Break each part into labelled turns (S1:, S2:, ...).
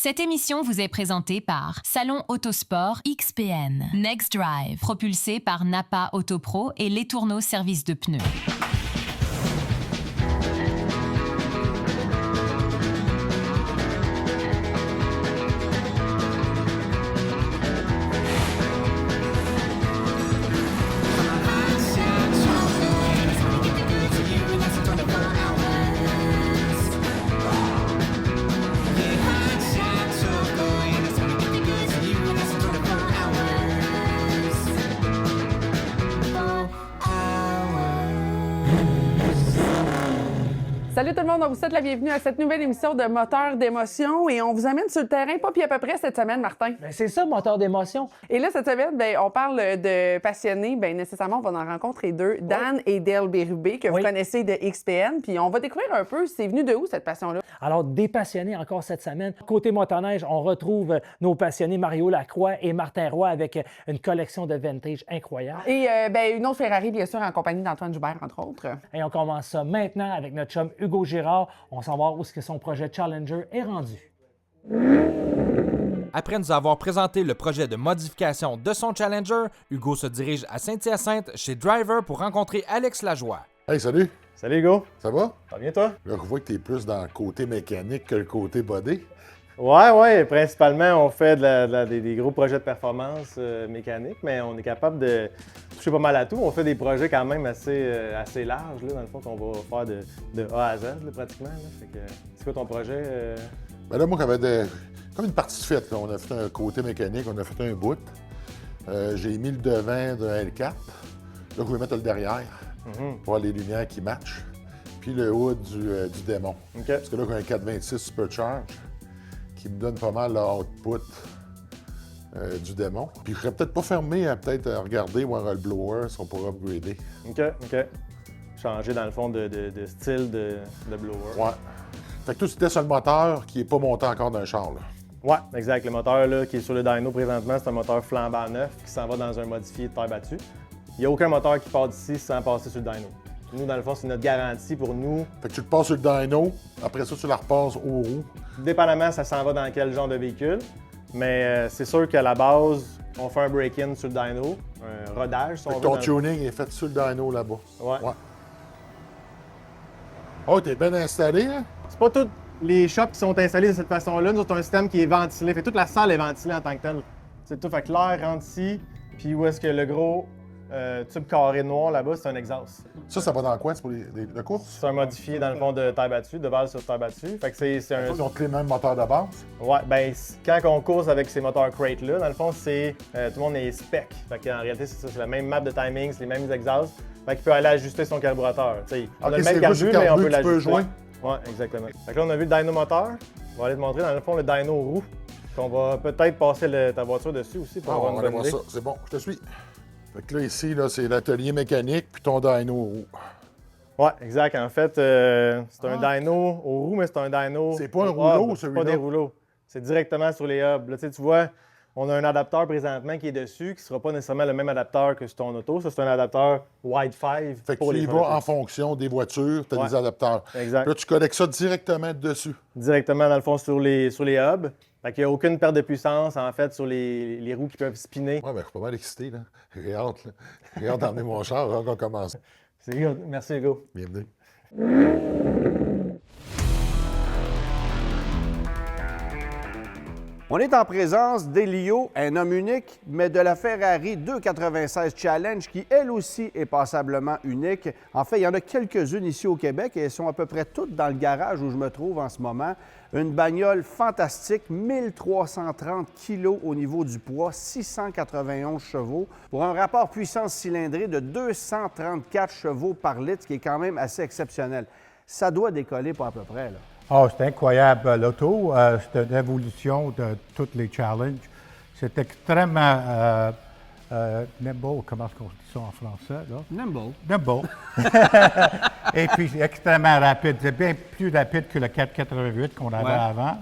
S1: Cette émission vous est présentée par Salon Autosport XPN, Next Drive, propulsé par Napa Autopro et Les Tourneaux Service de pneus.
S2: Salut tout le monde, on vous souhaite la bienvenue à cette nouvelle émission de Moteur d'émotion et on vous amène sur le terrain, pas puis à peu près cette semaine, Martin.
S3: Bien, c'est ça, moteur d'émotion.
S2: Et là, cette semaine, on parle de passionnés. Bien, nécessairement, on va en rencontrer deux, Dan et Dale Bérubé, que vous connaissez de XPN. Puis on va découvrir un peu, c'est venu de où cette passion-là?
S3: Alors, des passionnés encore cette semaine. Côté motoneige, on retrouve nos passionnés Mario Lacroix et Martin Roy avec une collection de vintage incroyable.
S2: Et une autre Ferrari, bien sûr, en compagnie d'Antoine Joubert, entre autres.
S3: Et on commence ça maintenant avec notre chum Hugo Girard. On s'en va voir où est-ce que son projet Challenger est rendu.
S4: Après nous avoir présenté le projet de modification de son Challenger, Hugo se dirige à Saint-Hyacinthe chez Driver pour rencontrer Alex Lajoie.
S5: Hey, salut!
S6: Salut Hugo!
S5: Ça va?
S6: Ça va bien toi?
S5: Là, je vois que tu es plus dans le côté mécanique que le côté body.
S6: Ouais, principalement on fait des gros projets de performance mécanique, mais on est capable de toucher pas mal à tout. On fait des projets quand même assez larges, là, dans le fond, qu'on va faire de A à Z, là, pratiquement. Là. Fait que, c'est quoi ton projet?
S5: Ben là, moi, j'avais comme une partie de fête. Là. On a fait un côté mécanique, on a fait un bout. J'ai mis le devant d'un L4. Là, je vais mettre le derrière pour avoir les lumières qui matchent. Puis le hood du démon.
S6: Okay.
S5: Parce que là, j'ai un 426 Supercharge qui me donne pas mal le output du démon. Puis je serais peut-être pas fermé à peut-être regarder voir le blower si on pourrait upgrader.
S6: OK. Changer dans le fond de style de blower.
S5: Ouais. Fait que tout c'était sur le moteur qui est pas monté encore d'un char, là.
S6: Ouais, exact. Le moteur là, qui est sur le dyno présentement, c'est un moteur flambant neuf qui s'en va dans un modifié de terre battue. Il n'y a aucun moteur qui part d'ici sans passer sur le dyno. Nous, dans le fond, c'est notre garantie pour nous.
S5: Fait que tu le passes sur le dyno, après ça, tu la repasses aux roues.
S6: Dépendamment, ça s'en va dans quel genre de véhicule. Mais c'est sûr qu'à la base, on fait un break-in sur le dyno, un rodage, si on veut.
S5: Ton tuning est fait sur le dyno là-bas.
S6: Ouais.
S5: Oh, t'es bien installé, hein?
S6: C'est pas tous les shops qui sont installés de cette façon-là. Nous, c'est un système qui est ventilé. Fait toute la salle est ventilée en tant que telle. C'est tout. Fait que l'air rentre ici, puis où est-ce que le gros tube carré noir là-bas, c'est un exhaust.
S5: Ça va dans quoi? C'est pour les courses?
S6: C'est un modifié dans le fond de terre battue, de base sur terre battue. Fait que c'est un.
S5: Ils ont les mêmes moteurs de base?
S6: Ouais, ben quand on course avec ces moteurs crate-là, dans le fond, c'est tout le monde est spec. Fait qu'en réalité, c'est ça, c'est la même map de timing, c'est les mêmes exhausts. Fait qu'il peut aller ajuster son carburateur. T'sais, on a le même carbu, mais on peut l'ajuster. Ouais, exactement. Fait que là, on a vu le dyno moteur. On va aller te montrer dans le fond le dyno roue. Qu'on va peut-être passer ta voiture dessus aussi pour avoir
S5: on
S6: une
S5: va
S6: bonne
S5: voir
S6: idée.
S5: ça. C'est bon, je te suis. Fait que là, ici, là, c'est l'atelier mécanique puis ton dyno roue.
S6: Ouais, exact. En fait, c'est un dyno aux roues, mais c'est un dyno.
S5: C'est pas un rouleau, celui-là?
S6: C'est pas des rouleaux. C'est directement sur les hubs. Là, tu vois, on a un adapteur présentement qui est dessus, qui sera pas nécessairement le même adapteur que sur ton auto. Ça, c'est un adapteur Wide 5.
S5: Fait que tu y vas en fonction des voitures, tu as des adapteurs.
S6: Exact.
S5: Là, tu connectes ça directement dessus.
S6: Directement, dans le fond, sur les hubs. Fait qu'il n'y a aucune perte de puissance, en fait, sur les roues qui peuvent spinner.
S5: Ouais, ben, je suis pas mal excité, là. J'ai hâte, là. J'ai hâte d'emmener mon char avant qu'on commence.
S6: C'est good. Merci, Hugo.
S5: Bienvenue.
S7: On est en présence d'Elio, un homme unique, mais de la Ferrari 296 Challenge qui, elle aussi, est passablement unique. En fait, il y en a quelques-unes ici au Québec et elles sont à peu près toutes dans le garage où je me trouve en ce moment. Une bagnole fantastique, 1330 kg au niveau du poids, 691 chevaux, pour un rapport puissance cylindrée de 234 chevaux par litre, ce qui est quand même assez exceptionnel. Ça doit décoller pas à peu près, là.
S8: Oh, c'est incroyable, l'auto. C'est une évolution de tous les challenges. C'est extrêmement nimble, comment est-ce qu'on dit ça en français, là?
S7: Nimble.
S8: Nimble. Et puis, c'est extrêmement rapide. C'est bien plus rapide que le 488 qu'on avait avant.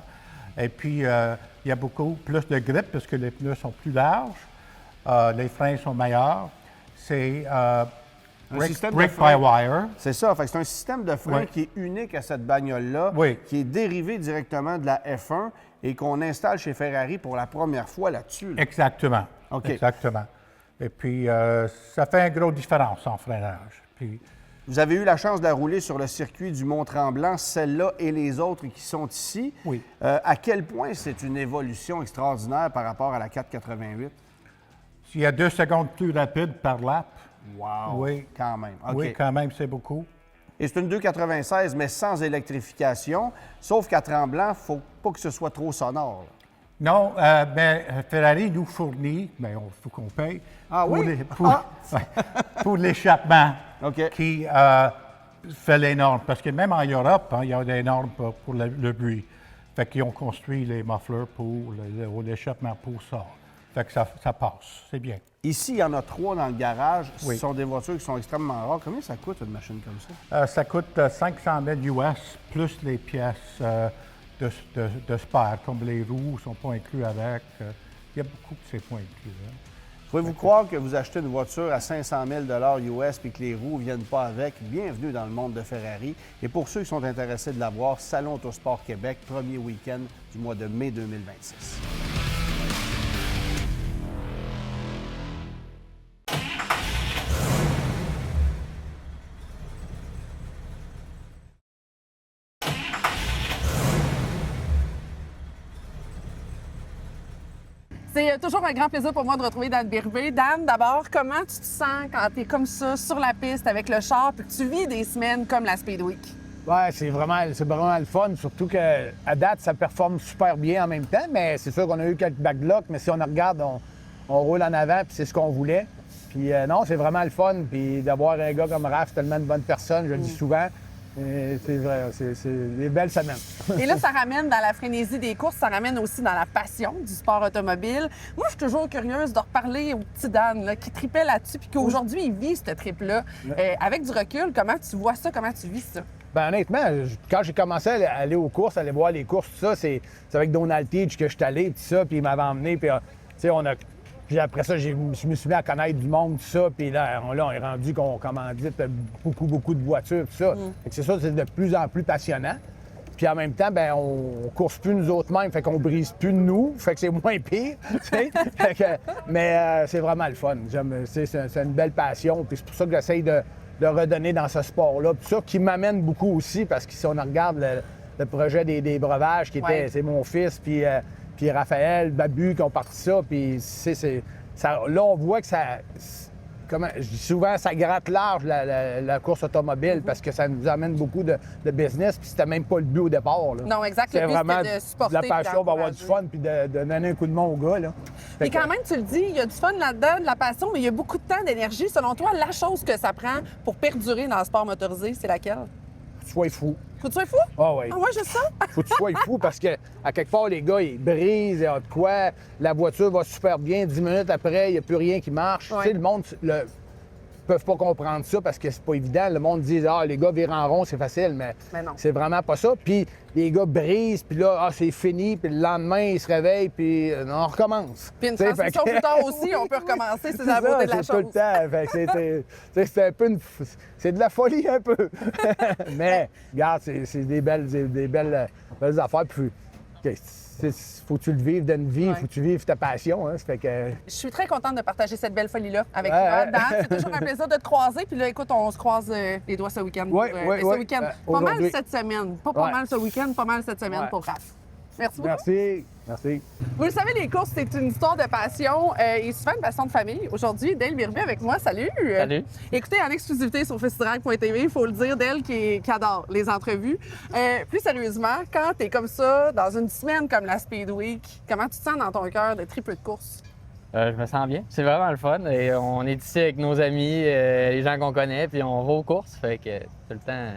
S8: Et puis, il y a beaucoup plus de grip parce que les pneus sont plus larges. Les freins sont meilleurs. C'est
S7: Un système de
S8: Brake
S7: frein.
S8: by wire.
S7: C'est ça. Fait que c'est un système de frein
S8: Oui.
S7: qui est unique à cette bagnole-là,
S8: Oui.
S7: qui est dérivé directement de la F1 et qu'on installe chez Ferrari pour la première fois là-dessus. là.
S8: Exactement.
S7: OK.
S8: Exactement. Et puis, ça fait une grosse différence en freinage. Puis,
S7: Vous avez eu la chance de la rouler sur le circuit du Mont-Tremblant, celle-là et les autres qui sont ici.
S8: Oui.
S7: À quel point c'est une évolution extraordinaire par rapport à la 488?
S8: s'il y a 2 secondes plus rapide par lap,
S7: Wow!
S8: Oui.
S7: Quand même. OK.
S8: oui, quand même, c'est beaucoup.
S7: Et c'est une 296, mais sans électrification. Sauf qu'à Tremblant, il ne faut pas que ce soit trop sonore. là.
S8: Non, mais Ferrari nous fournit, mais il faut qu'on paye,
S7: Ah
S8: pour
S7: oui?
S8: les- pour l'échappement
S7: OK.
S8: qui fait les normes. Parce que même en Europe, hein, il y a des normes pour le bruit. Fait qu'ils ont construit les mufflers pour l'échappement pour ça. Fait que ça passe, c'est bien.
S7: Ici, il y en a 3 dans le garage.
S8: Oui.
S7: Ce sont des voitures qui sont extrêmement rares. Combien ça coûte une machine comme ça?
S8: Ça coûte 500 000 US, plus les pièces de spare, comme les roues ne sont pas inclus avec. Il y a beaucoup de ces points inclus. Hein.
S7: Pouvez-vous croire que vous achetez une voiture à 500 000 US et que les roues ne viennent pas avec? Bienvenue dans le monde de Ferrari. Et pour ceux qui sont intéressés de la voir, Salon Autosport Québec, premier week-end du mois de mai 2026.
S2: C'est toujours un grand plaisir pour moi de retrouver Dan Bérubé. Dan, d'abord, comment tu te sens quand tu es comme ça sur la piste avec le char puis que tu vis des semaines comme la Speed Week?
S9: Ouais, c'est vraiment le fun, surtout qu'à date, ça performe super bien en même temps, mais c'est sûr qu'on a eu quelques backlogs, mais si on regarde, on roule en avant, puis c'est ce qu'on voulait. Puis non, c'est vraiment le fun, puis d'avoir un gars comme Raph, c'est tellement une bonne personne, je le dis souvent. C'est vrai, c'est des belles semaines.
S2: Et là, ça ramène dans la frénésie des courses, ça ramène aussi dans la passion du sport automobile. Moi, je suis toujours curieuse de reparler au petit Dan là, qui tripait là-dessus puis qu'aujourd'hui, il vit ce trip-là. Avec du recul, comment tu vois ça? Comment tu vis ça?
S9: Ben honnêtement, quand j'ai commencé à aller aux courses, à aller voir les courses, tout ça, c'est avec Donald Teach que je suis allé, tout ça, puis il m'avait emmené, puis tu sais, puis après ça, je me suis mis à connaître du monde, tout ça, puis là, on est rendu qu'on commandite beaucoup de voitures, tout ça. Fait que c'est ça, c'est de plus en plus passionnant. Puis en même temps, ben on course plus nous autres mêmes, fait qu'on brise plus de nous, fait que c'est moins pire, tu sais. Mais c'est vraiment le fun. C'est une belle passion, puis c'est pour ça que j'essaye de redonner dans ce sport-là. Puis ça qui m'amène beaucoup aussi, parce que si on regarde le projet des breuvages, qui était, c'est mon fils, puis Raphaël, Babu qui ont parti ça, puis là, on voit que ça... je dis souvent, ça gratte large, la course automobile, parce que ça nous amène beaucoup de business, puis c'était même pas le but au départ. Là.
S2: Non, exact.
S9: C'est
S2: Le but,
S9: vraiment
S2: c'était de supporter.
S9: de la passion, va avoir du fun, puis de donner un coup de main aux gars. Là.
S2: Et quand même, tu le dis, il y a du fun là-dedans, de la passion, mais il y a beaucoup de temps, d'énergie. Selon toi, la chose que ça prend pour perdurer dans le sport motorisé, c'est laquelle?
S9: Sois fou.
S2: Faut que tu sois fou?
S9: Ah oui.
S2: Ah ouais, juste ça?
S9: Faut que tu sois fou parce que, à quelque part, les gars, ils brisent, il y a de quoi, la voiture va super bien, 10 minutes après, il n'y a plus rien qui marche.
S2: Ouais.
S9: Tu sais, le monde peuvent pas comprendre ça parce que c'est pas évident. Le monde dit, les gars virent en rond, c'est facile, mais
S2: non.
S9: c'est vraiment pas ça. Puis les gars brisent, puis là, c'est fini, puis le lendemain, ils se réveillent, puis on recommence.
S2: Puis une
S9: Tu sais,
S2: transition
S9: fait que-
S2: plus tard aussi, on peut recommencer, c'est la
S9: ça,
S2: beauté de la
S9: c'est tout le
S2: chose.
S9: temps. Fait que c'est un peu c'est de la folie un peu. Mais regarde, c'est des belles affaires. Puis faut que tu le vives d'une vie, faut que tu vives ta passion. Hein, ça fait que...
S2: Je suis très contente de partager cette belle folie-là avec
S9: Ouais,
S2: toi,
S9: ouais.
S2: Dan. C'est toujours un plaisir de te croiser. Puis là, écoute, on se croise les doigts ce week-end.
S9: Ouais,
S2: pour,
S9: ouais,
S2: ce
S9: ouais.
S2: week-end. Pas mal
S9: Aujourd'hui.
S2: cette semaine. Pas
S9: Ouais.
S2: mal ce week-end, pas mal cette semaine
S9: Ouais.
S2: pour Raph. Merci beaucoup.
S9: Merci. Merci.
S2: Vous le savez, les courses, c'est une histoire de passion et souvent une passion de famille. Aujourd'hui, Dale Bérubé avec moi. Salut!
S10: Salut.
S2: Écoutez, en exclusivité sur festidrac.tv, il faut le dire, Dale qui adore les entrevues. Plus sérieusement, quand tu es comme ça, dans une semaine comme la Speed Week, comment tu te sens dans ton cœur de triple de course?
S10: Je me sens bien. C'est vraiment le fun. Et on est ici avec nos amis, les gens qu'on connaît, puis on va aux courses. Fait que tout le temps.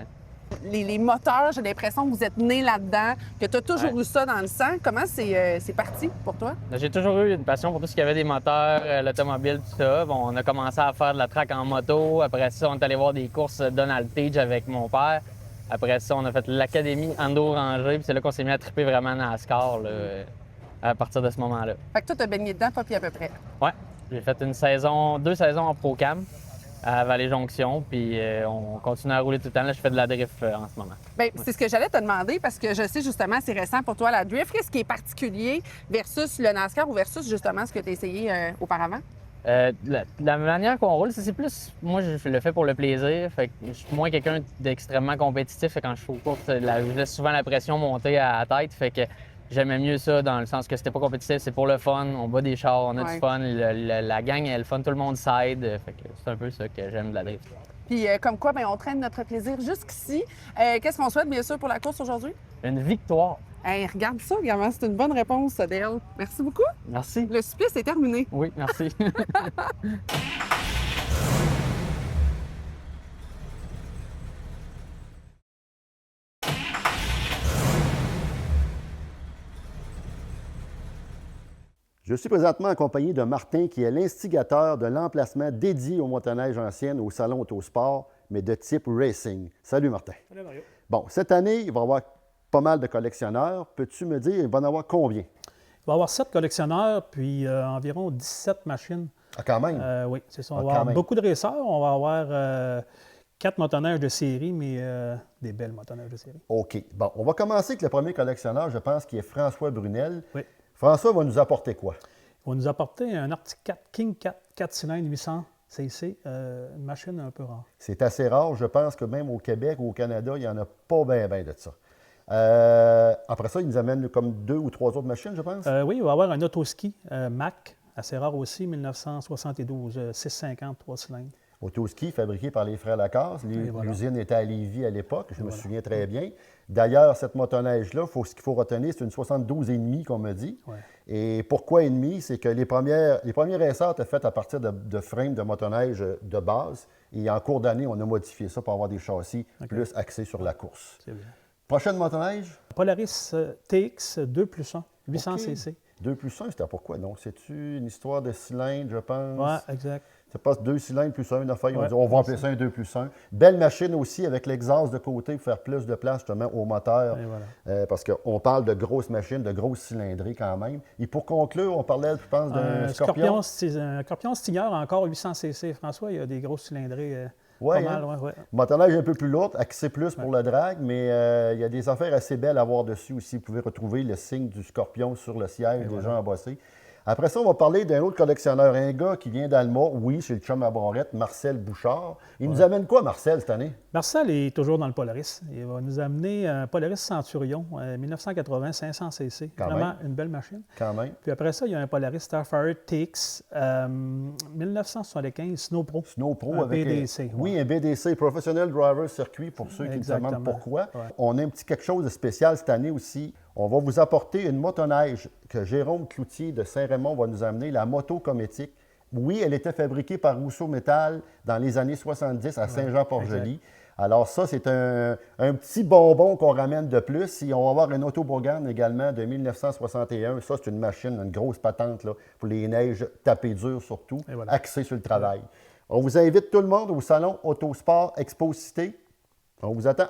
S2: Les moteurs, j'ai l'impression que vous êtes né là-dedans, que tu as toujours eu ça dans le sang. Comment c'est parti pour toi?
S10: J'ai toujours eu une passion pour tout ce qui avait des moteurs, l'automobile, tout ça. Bon, on a commencé à faire de la track en moto. Après ça, on est allé voir des courses Donald Tage avec mon père. Après ça, on a fait l'académie Ando-Ranger. Puis c'est là qu'on s'est mis à triper vraiment NASCAR là, à partir de ce moment-là.
S2: Fait que toi, tu as baigné dedans, pas puis à peu près.
S10: Ouais. J'ai fait 2 saisons en Pro-Cam. à Vallée-Jonction, puis on continue à rouler tout le temps. Là, je fais de la drift en ce moment.
S2: Bien, c'est ce que j'allais te demander parce que je sais justement, c'est récent pour toi la drift. Qu'est-ce qui est particulier versus le NASCAR ou versus justement ce que tu as essayé auparavant?
S10: La manière qu'on roule, c'est plus. Moi, je le fais pour le plaisir. Fait que je suis moins quelqu'un d'extrêmement compétitif. Fait que quand je fais aux courses, je laisse souvent la pression monter à la tête. Fait que j'aimais mieux ça dans le sens que c'était pas compétitif, c'est pour le fun. On bat des chars, on a du fun. La gang, elle est le fun, tout le monde s'aide. Fait que c'est un peu ça que j'aime de la drift.
S2: Puis comme quoi, bien, on traîne notre plaisir jusqu'ici. Qu'est-ce qu'on souhaite, bien sûr, pour la course aujourd'hui?
S10: Une victoire.
S2: Hey, regarde ça, également, c'est une bonne réponse, Dale. Merci beaucoup.
S10: Merci.
S2: Le supplice est terminé.
S10: Oui, merci.
S7: Je suis présentement accompagné de Martin, qui est l'instigateur de l'emplacement dédié aux motoneiges anciennes au Salon Autosport, mais de type racing. Salut Martin.
S3: Salut Mario.
S7: Bon, cette année, il va y avoir pas mal de collectionneurs. Peux-tu me dire, il va en avoir combien?
S3: Il va y avoir 7 collectionneurs, puis environ 17 machines.
S7: Ah, quand même?
S3: Oui, c'est ça. On va avoir beaucoup de racers. On va avoir 4 motoneiges de série, mais des belles motoneiges de série.
S7: OK. Bon, on va commencer avec le premier collectionneur, je pense, qui est François Brunel.
S3: Oui.
S7: François va nous apporter quoi?
S3: Il va nous apporter un Arctic 4 King 4 cylindres 800 cc, une machine un peu rare.
S7: C'est assez rare. Je pense que même au Québec ou au Canada, il n'y en a pas bien de ça. Après ça, il nous amène comme 2 ou 3 autres machines, je pense?
S3: Oui, il va y avoir un autoski Mac, assez rare aussi, 1972, 650, 3 cylindres.
S7: Autoski fabriqué par les frères Lacasse. L'usine était à Lévis à l'époque, je me souviens très bien. D'ailleurs, cette motoneige-là, ce qu'il faut retenir, c'est une 72,5 qu'on me dit.
S3: Ouais.
S7: Et pourquoi ennemi? C'est que les premiers racers étaient faits à partir de frames de motoneige de base. Et en cours d'année, on a modifié ça pour avoir des châssis plus axés sur la course.
S3: C'est bien.
S7: Prochaine motoneige?
S3: Polaris TX 2+1, 800 cc.
S7: 2+1, c'était pourquoi? Donc, c'est-tu une histoire de cylindre, je pense?
S3: Oui, exact.
S7: Ça passe 2 cylindres plus 1, une affaire. On va appeler ça un 2+1. Belle machine aussi avec l'exhaust de côté pour faire plus de place justement au moteur.
S3: Voilà.
S7: Parce qu'on parle de grosses machines, de grosses cylindrées quand même. Et pour conclure, on parlait, je pense, d'un Scorpion.
S3: Un Scorpion Stinger, encore 800 cc. François, il y a des grosses cylindrées.
S7: Oui,
S3: pas mal, ouais.
S7: Motoneige un peu plus lourde, axé plus pour le drag, mais il y a des affaires assez belles à voir dessus aussi. Vous pouvez retrouver le signe du Scorpion sur le siège déjà embossé. Après ça, on va parler d'un autre collectionneur, un gars qui vient d'Alma, oui, c'est le chum à Barrette, Marcel Bouchard. Il nous amène quoi, Marcel, cette année?
S3: Marcel est toujours dans le Polaris. Il va nous amener un Polaris Centurion, 1980, 500 cc. Vraiment une belle machine.
S7: Quand même.
S3: Puis après ça, il y a un Polaris Starfire TX, 1975, Snow Pro.
S7: Snow Pro avec
S3: BDC.
S7: Oui, un BDC, Professional Driver Circuit, pour ceux qui me demandent pourquoi. Ouais. On a un petit quelque chose de spécial cette année aussi. On va vous apporter une motoneige que Jérôme Cloutier de Saint-Raymond va nous amener, la Moto Cométique. Oui, elle était fabriquée par Rousseau Métal dans les années 70 à Saint-Jean-Port-Joli. Alors ça, c'est un petit bonbon qu'on ramène de plus. Et on va avoir une Autobogane également de 1961. Ça, c'est une machine, une grosse patente là, pour les neiges tapées dur surtout, axée sur le travail. On vous invite tout le monde au Salon Autosport Expo Cité. On vous attend.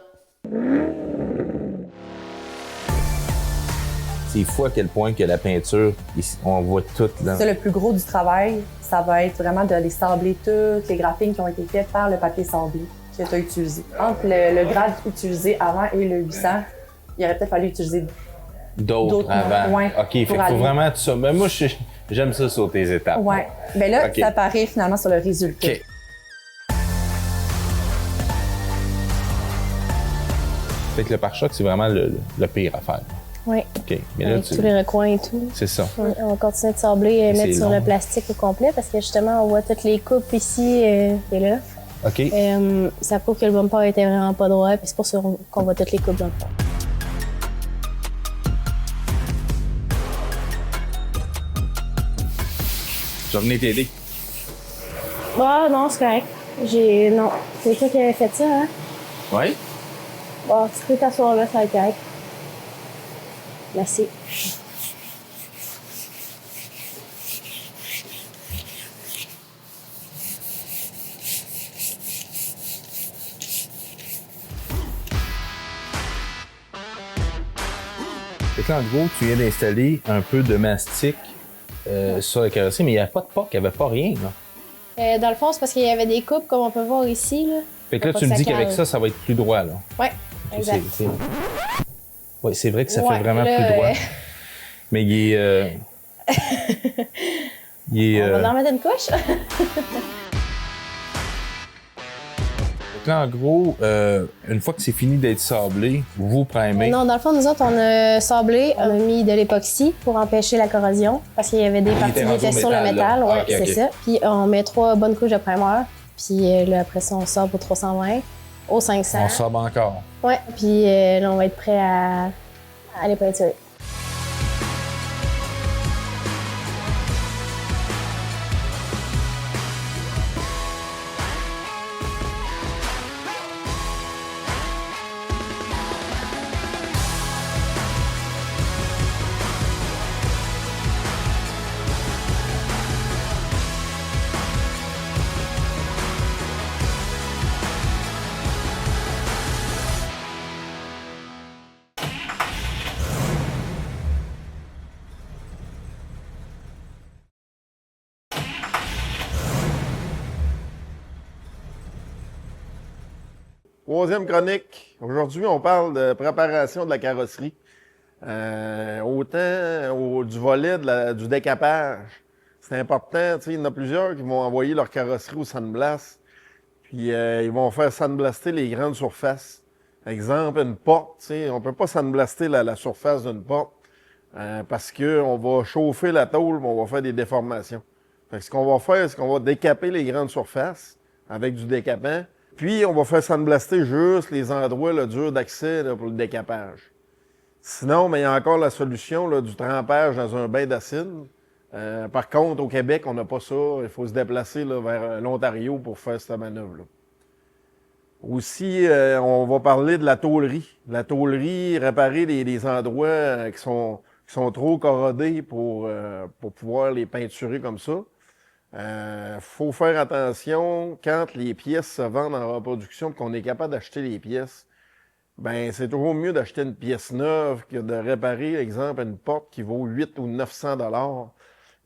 S11: C'est fou à quel point que la peinture, on voit tout là.
S12: C'est le plus gros du travail. Ça va être vraiment de les sabler toutes les graphines qui ont été faites par le papier sablé que tu as utilisé. Entre le grade utilisé avant et le 800, il aurait peut-être fallu utiliser
S11: d'autres avant.
S12: Ouais,
S11: OK, il faut vraiment tout ça. Mais moi, j'aime ça sauter les étapes.
S12: Oui. Bien là, ça apparaît finalement sur le résultat.
S11: Okay. Fait que le pare-choc, c'est vraiment le pire à faire.
S13: Oui.
S11: OK. Mais là,
S13: avec tous les recoins et tout.
S11: C'est ça.
S13: Oui, on va continuer de sabler et mettre sur le plastique au complet parce que justement, on voit toutes les coupes ici et là.
S11: OK.
S13: Ça prouve que le bumper était vraiment pas droit, puis c'est pour ça qu'on voit toutes les coupes dans le fond.
S11: Je vais venir t'aider.
S13: Ah non, c'est correct. Non, c'est toi qui avais fait ça, hein?
S11: Oui.
S13: Bon, tu peux t'asseoir là, ça va être correct. Merci.
S11: Fait que là, en gros, tu viens d'installer un peu de mastic sur la carrosserie, mais il n'y avait pas de POC, il n'y avait pas rien, là.
S13: Dans le fond, c'est parce qu'il y avait des coupes, comme on peut voir ici. Là.
S11: Fait que là, tu me dis qu'avec ça va être plus droit, là.
S13: Oui, exact.
S11: Oui, c'est vrai que ça
S13: Ouais,
S11: fait vraiment
S13: là,
S11: plus droit. Mais il est...
S13: On va en mettre une couche.
S11: Donc là, en gros, une fois que c'est fini d'être sablé, vous primez.
S13: Non, dans le fond, nous autres, on a sablé, on a mis de l'époxy pour empêcher la corrosion parce qu'il y avait des parties qui étaient sur le métal. Ouais, c'est ça. Puis on met 3 bonnes couches de primer. Puis là, après ça, on sabre au 320, au 500.
S11: On sabre encore.
S13: Ouais, puis là, on va être prêt à les peinturer.
S14: Troisième chronique. Aujourd'hui, on parle de préparation de la carrosserie. Autant du volet du décapage. C'est important. Il y en a plusieurs qui vont envoyer leur carrosserie au sandblast. Puis ils vont faire sandblaster les grandes surfaces. Exemple, une porte. On ne peut pas sandblaster la surface d'une porte parce qu'on va chauffer la tôle et on va faire des déformations. Fait que ce qu'on va faire, c'est qu'on va décaper les grandes surfaces avec du décapant. Puis, on va faire sandblaster juste les endroits là, durs d'accès pour le décapage. Sinon, mais il y a encore la solution là, du trempage dans un bain d'acide. Par contre, au Québec, on n'a pas ça. Il faut se déplacer là, vers l'Ontario pour faire cette manœuvre-là. Aussi, on va parler de la tôlerie. La tôlerie, réparer les endroits qui sont trop corrodés pour pouvoir les peinturer comme ça. Faut faire attention quand les pièces se vendent en reproduction et qu'on est capable d'acheter les pièces. Ben, c'est toujours mieux d'acheter une pièce neuve que de réparer, exemple, une porte qui vaut 800 ou 900 $.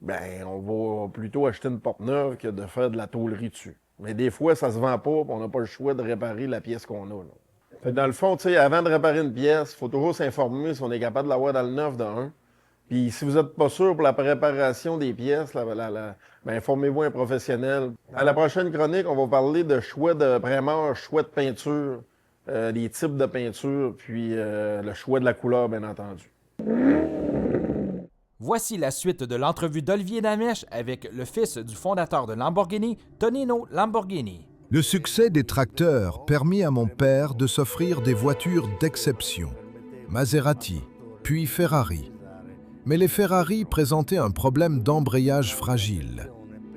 S14: Ben, on va plutôt acheter une porte neuve que de faire de la tôlerie dessus. Mais des fois, ça se vend pas, on n'a pas le choix de réparer la pièce qu'on a. Là. Dans le fond, avant de réparer une pièce, il faut toujours s'informer si on est capable de l'avoir dans le neuf de 1. Puis si vous n'êtes pas sûr pour la préparation des pièces, ben, informez-vous un professionnel. À la prochaine chronique, on va parler de choix de primeur, choix de peinture, les types de peinture, puis le choix de la couleur, bien entendu.
S4: Voici la suite de l'entrevue d'Olivier Damèche avec le fils du fondateur de Lamborghini, Tonino Lamborghini.
S15: Le succès des tracteurs permit à mon père de s'offrir des voitures d'exception. Maserati, puis Ferrari. Mais les Ferrari présentaient un problème d'embrayage fragile.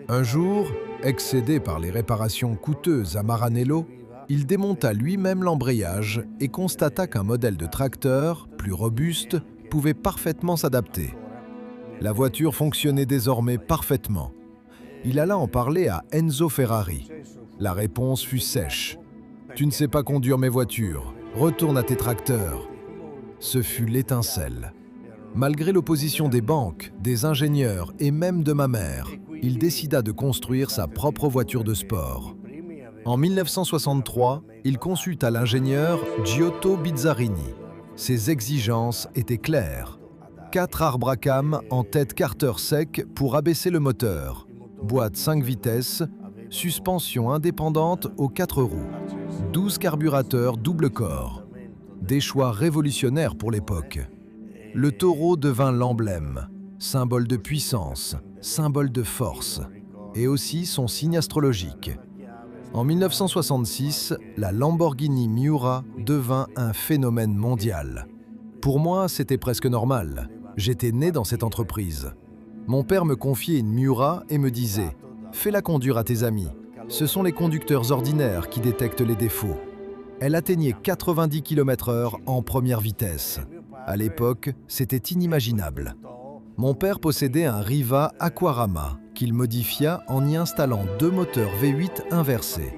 S15: Un jour, excédé par les réparations coûteuses à Maranello, il démonta lui-même l'embrayage et constata qu'un modèle de tracteur, plus robuste, pouvait parfaitement s'adapter. La voiture fonctionnait désormais parfaitement. Il alla en parler à Enzo Ferrari. La réponse fut sèche. « Tu ne sais pas conduire mes voitures, retourne à tes tracteurs. » Ce fut l'étincelle. Malgré l'opposition des banques, des ingénieurs et même de ma mère, il décida de construire sa propre voiture de sport. En 1963, il consulta l'ingénieur Giotto Bizzarini. Ses exigences étaient claires. 4 arbres à cames en tête carter sec pour abaisser le moteur, boîte 5 vitesses, suspension indépendante aux 4 roues, 12 carburateurs double corps. Des choix révolutionnaires pour l'époque. Le taureau devint l'emblème, symbole de puissance, symbole de force, et aussi son signe astrologique. En 1966, la Lamborghini Miura devint un phénomène mondial. Pour moi, c'était presque normal. J'étais né dans cette entreprise. Mon père me confiait une Miura et me disait « Fais-la conduire à tes amis. Ce sont les conducteurs ordinaires qui détectent les défauts. » Elle atteignait 90 km/h en première vitesse. À l'époque, c'était inimaginable. Mon père possédait un Riva Aquarama qu'il modifia en y installant 2 moteurs V8 inversés.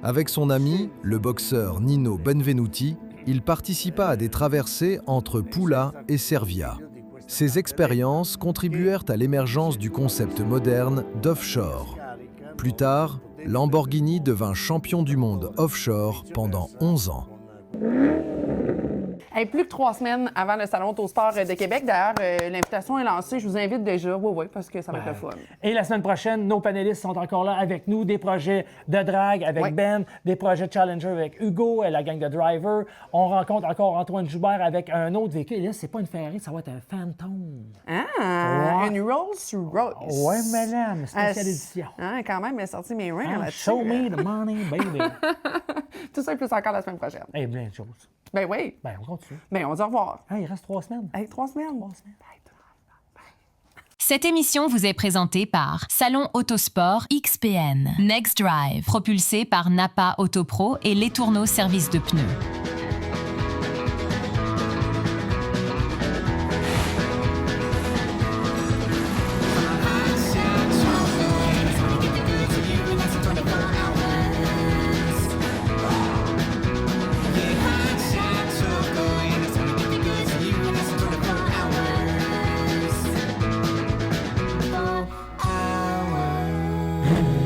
S15: Avec son ami, le boxeur Nino Benvenuti, il participa à des traversées entre Pula et Cervia. Ces expériences contribuèrent à l'émergence du concept moderne d'offshore. plus tard, Lamborghini devint champion du monde offshore pendant 11 ans.
S2: Hey, plus que 3 semaines avant le Salon Autosport de Québec. D'ailleurs, l'invitation est lancée. Je vous invite déjà. Oui, parce que ça va être le fun.
S3: Et la semaine prochaine, nos panélistes sont encore là avec nous. Des projets de drag avec Ben, des projets de Challenger avec Hugo et la gang de Driver. On rencontre encore Antoine Joubert avec un autre véhicule. Et là, c'est pas une Ferrari, ça va être un Phantom.
S2: Une Rolls-Royce.
S3: Ouais, madame, spéciale édition.
S2: Quand même, elle a sorti mes reins là-dessus.
S3: Show me the money, baby.
S2: Tout ça et plus encore la semaine prochaine.
S3: Eh bien, de choses.
S2: Ben oui.
S3: Ben, on continue.
S2: Ben, on dit au revoir.
S3: Il reste 3 semaines.
S2: 3 semaines.
S1: Cette émission vous est présentée par Salon Autosport XPN, Next Drive, propulsé par Napa Autopro et Les Tourneaux Service de pneus.
S16: hours.